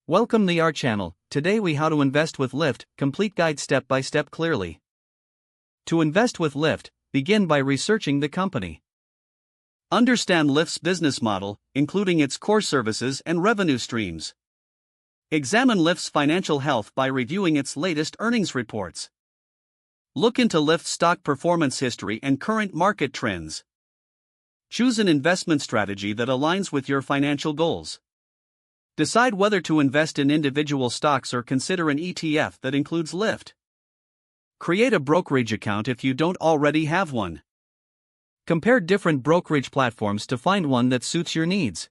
Welcome to our channel. Today we how to invest with Lyft, complete guide step by step clearly. To invest with Lyft, begin by researching the company. Understand Lyft's business model, including its core services and revenue streams. Examine Lyft's financial health by reviewing its latest earnings reports. Look into Lyft's stock performance history and current market trends. Choose an investment strategy that aligns with your financial goals. Decide whether to invest in individual stocks or consider an ETF that includes Lyft. Create a brokerage account if you don't already have one. Compare different brokerage platforms to find one that suits your needs.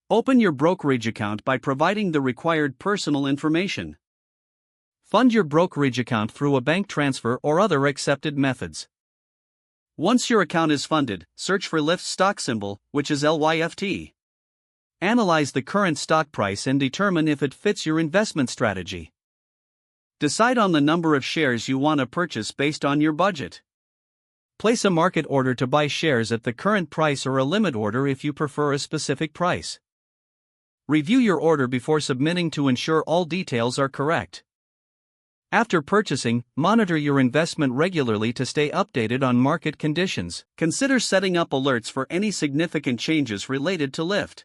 Open your brokerage account by providing the required personal information. Fund your brokerage account through a bank transfer or other accepted methods. Once your account is funded, search for Lyft's stock symbol, which is LYFT. Analyze the current stock price and determine if it fits your investment strategy. Decide on the number of shares you want to purchase based on your budget. Place a market order to buy shares at the current price or a limit order if you prefer a specific price. Review your order before submitting to ensure all details are correct. After purchasing, monitor your investment regularly to stay updated on market conditions. Consider setting up alerts for any significant changes related to Lyft.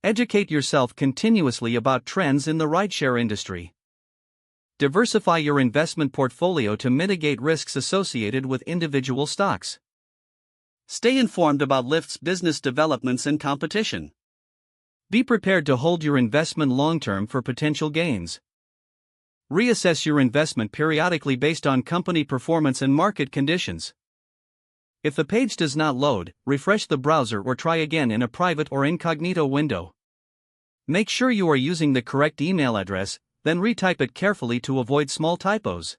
Educate yourself continuously about trends in the rideshare industry. Diversify your investment portfolio to mitigate risks associated with individual stocks. Stay informed about Lyft's business developments and competition. Be prepared to hold your investment long-term for potential gains. Reassess your investment periodically based on company performance and market conditions. If the page does not load, refresh the browser or try again in a private or incognito window. Make sure you are using the correct email address, then retype it carefully to avoid small typos.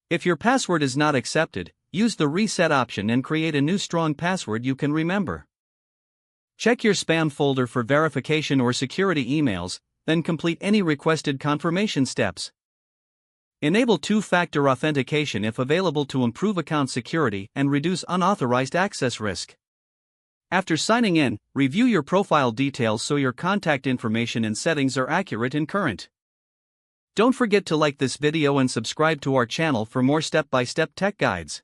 If your password is not accepted, use the reset option and create a new strong password you can remember. Check your spam folder for verification or security emails, then complete any requested confirmation steps. Enable two-factor authentication if available to improve account security and reduce unauthorized access risk. After signing in, review your profile details so your contact information and settings are accurate and current. Don't forget to like this video and subscribe to our channel for more step-by-step tech guides.